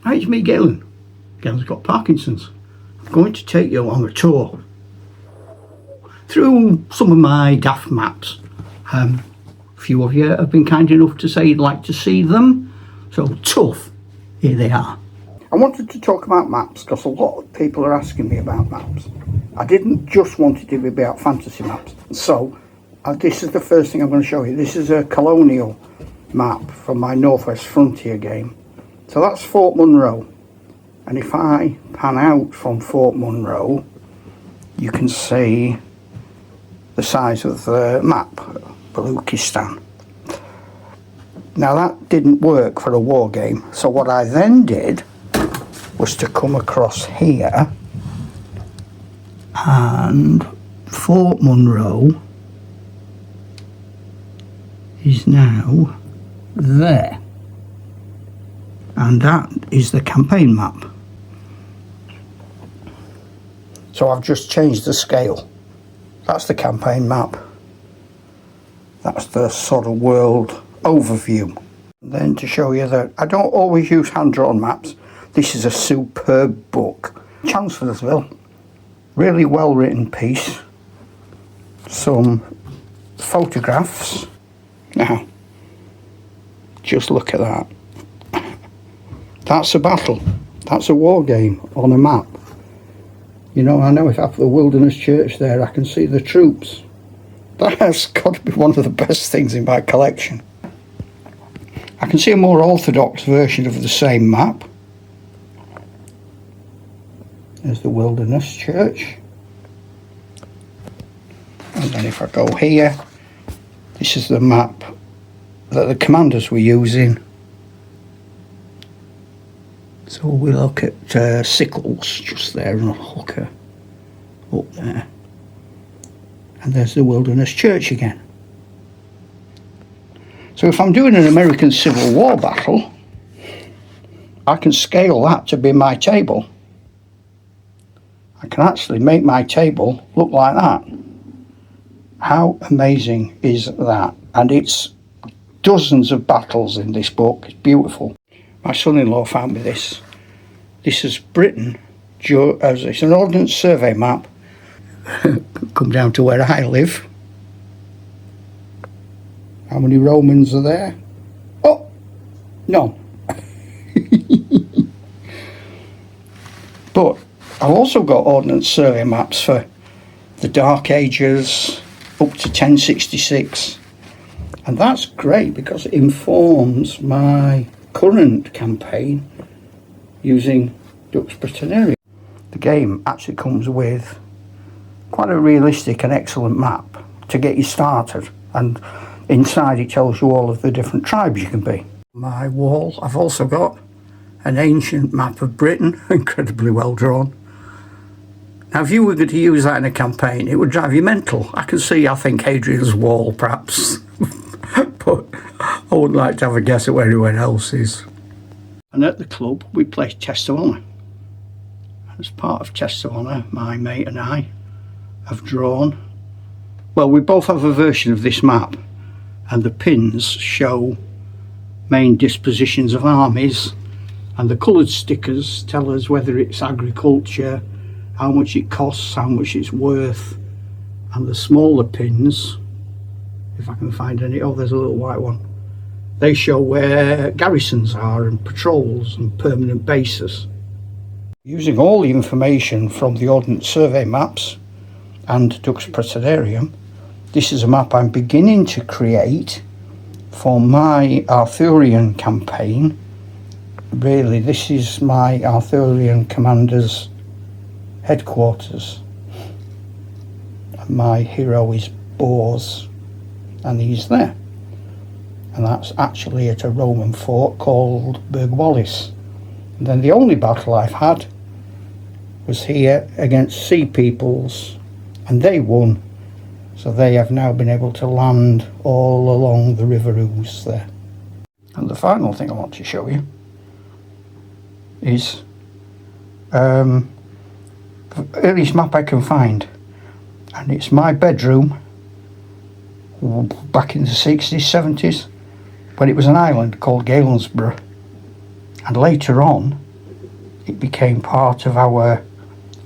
Hi, it's me, Galen. Galen's got Parkinson's. I'm going to take you on a tour through some of my daft maps. A few of you have been kind enough to say you'd like to see them, so tough, here they are. I wanted to talk about maps because a lot of people are asking me about maps. I didn't just want it to be about fantasy maps, so this is the first thing I'm going to show you. This is a colonial map from my Northwest Frontier game. So that's Fort Monroe, and if I pan out from Fort Monroe, you can see the size of the map, Baluchistan. Now that didn't work for a war game, so what I then did was to come across here, and Fort Monroe is now there, and that is the campaign map. So I've just changed the scale. That's the campaign map. That's the sort of world overview. Then to show you that I don't always use hand-drawn maps, this is a superb book. Chancellorsville, really well written piece. Some photographs. Now, just look at that. That's a battle. That's a war game on a map. You know, I know if I put the Wilderness Church there, I can see the troops. That's got to be one of the best things in my collection. I can see a more orthodox version of the same map. There's the Wilderness Church. And then if I go here, this is the map that the commanders were using. So we look at Sickles just there and a hooker up there. And there's the Wilderness Church again. So if I'm doing an American Civil War battle, I can scale that to be my table. I can actually make my table look like that. How amazing is that? And it's dozens of battles in this book. It's beautiful. My son-in-law found me this. This is Britain. It's an Ordnance Survey map. Come down to where I live. How many Romans are there? Oh, none. But I've also got Ordnance Survey maps for the Dark Ages up to 1066. And that's great because it informs my current campaign using Dux Britanniarum. The game actually comes with quite a realistic and excellent map to get you started, and inside it tells you all of the different tribes you can be. My wall, I've also got an ancient map of Britain, incredibly well drawn. Now if you were going to use that in a campaign, it would drive you mental. I can see, I think, Hadrian's Wall perhaps, but I wouldn't like to have a guess at where anyone else is. And at the club we play Test of Honour. As part of Test of Honour, my mate and I have drawn, well, we both have a version of this map, and the pins show main dispositions of armies, and the coloured stickers tell us whether it's agriculture, how much it costs, how much it's worth, and the smaller pins, if I can find any, oh there's a little white one, they show where garrisons are and patrols and permanent bases. Using all the information from the Ordnance Survey maps and Dux Britanniarum, this is a map I'm beginning to create for my Arthurian campaign. Really, this is my Arthurian commander's headquarters. My hero is Bors, and he's there. And that's actually at a Roman fort called Burgwallis. And then the only battle I've had was here against Sea Peoples, and they won. So they have now been able to land all along the River Ouse there. And the final thing I want to show you is the earliest map I can find. And it's my bedroom back in the 60s, 70s, when it was an island called Galensborough. And later on, it became part of our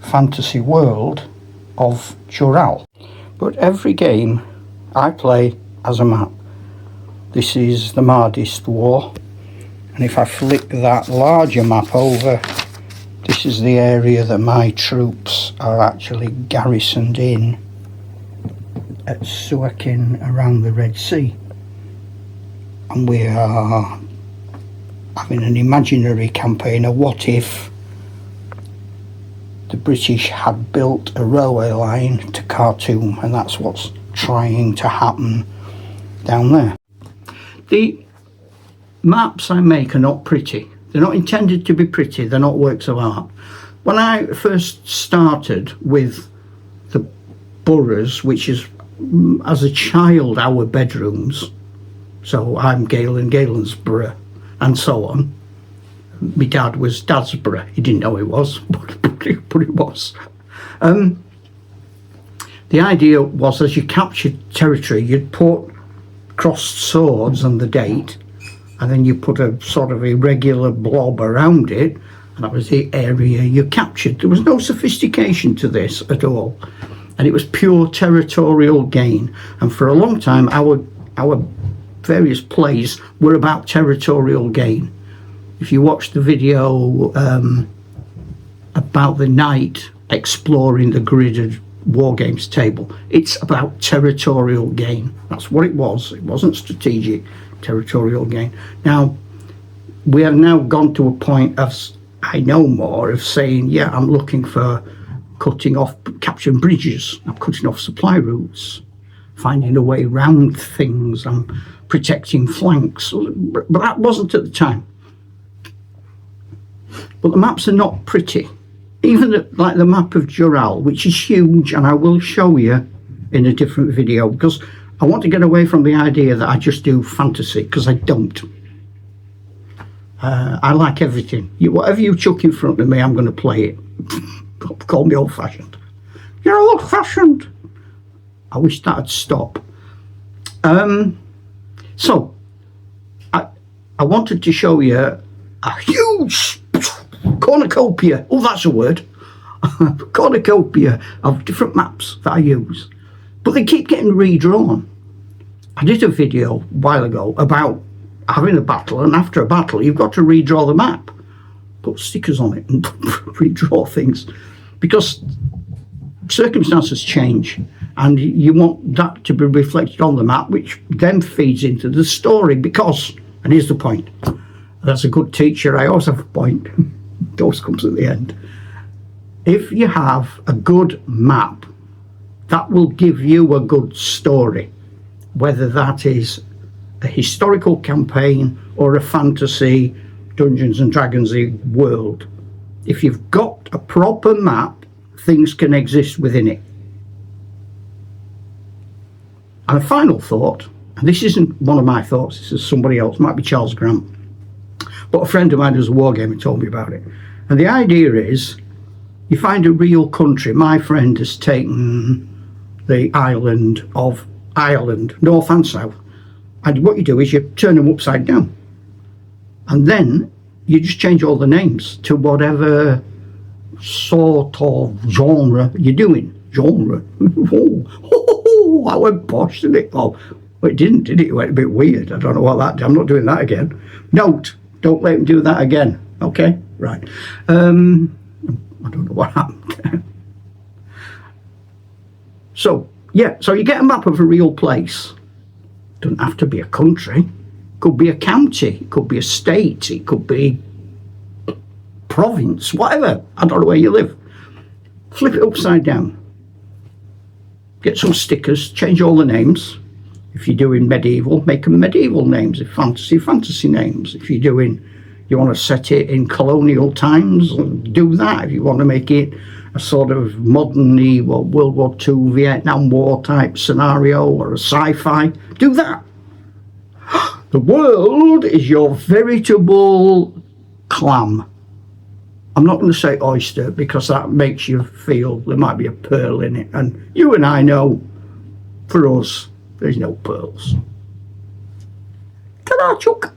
fantasy world of Jural. But every game I play as a map. This is the Mahdiist War, and if I flick that larger map over, this is the area that my troops are actually garrisoned in at Suakin around the Red Sea. And we are having an imaginary campaign of what if the British had built a railway line to Khartoum, and that's what's trying to happen down there. The maps I make are not pretty. They're not intended to be pretty. They're not works of art. When I first started with the boroughs, which is as a child our bedrooms, so I'm Galen, Galen's borough, and so on. My dad was Dad's borough. He didn't know it was, but it was. The idea was, as you captured territory, you'd put crossed swords and the date, and then you put a sort of irregular blob around it, and that was the area you captured. There was no sophistication to this at all, and it was pure territorial gain. And for a long time, our various plays were about territorial gain. If you watch the video about the knight exploring the gridded wargames table, it's about territorial gain. That's what it was. It wasn't strategic. Territorial gain. Now we have now gone to a point of, I know more, of saying, yeah, I'm looking for cutting off, capturing bridges, I'm cutting off supply routes, finding a way around things, I'm protecting flanks. But that wasn't at the time. But the maps are not pretty. Even like the map of Jural, which is huge, and I will show you in a different video, because I want to get away from the idea that I just do fantasy, because I don't. I like everything. Whatever you chuck in front of me, I'm going to play it. Call me old-fashioned. You're old-fashioned. I wish that'd stop. So, I wanted to show you a huge cornucopia. Oh, that's a word. Cornucopia of different maps that I use. But they keep getting redrawn. I did a video a while ago about having a battle, and after a battle you've got to redraw the map, put stickers on it and redraw things, because circumstances change and you want that to be reflected on the map, which then feeds into the story. Because, and here's the point, that's a good teacher, I always have a point. It always comes at the end. If you have a good map, that will give you a good story, whether that is a historical campaign or a fantasy Dungeons and Dragons world. If you've got a proper map, things can exist within it. And a final thought, and this isn't one of my thoughts, this is somebody else, might be Charles Grant, but a friend of mine who's a wargamer told me about it. And the idea is, you find a real country. My friend has taken the island of Ireland, north and south, and what you do is you turn them upside down, and then you just change all the names to whatever sort of genre you're doing. Genre. Oh, I went posh, didn't it? Oh, well, it didn't, did it? It went a bit weird. I don't know what that did. I'm not doing that again. Note, don't let him do that again. Okay, right. I don't know what happened. So, yeah, so you get a map of a real place. Doesn't have to be a country. Could be a county. It could be a state. It could be province, whatever. I don't know where you live. Flip it upside down. Get some stickers. Change all the names. If you're doing medieval, make them medieval names. If fantasy, fantasy names. If you're doing, you want to set it in colonial times, do that. If you want to make it a sort of modern World War II, Vietnam War type scenario, or a sci-fi, do that. The world is your veritable clam. I'm not going to say oyster, because that makes you feel there might be a pearl in it. And you and I know, for us, there's no pearls. Ta-da, Chuck!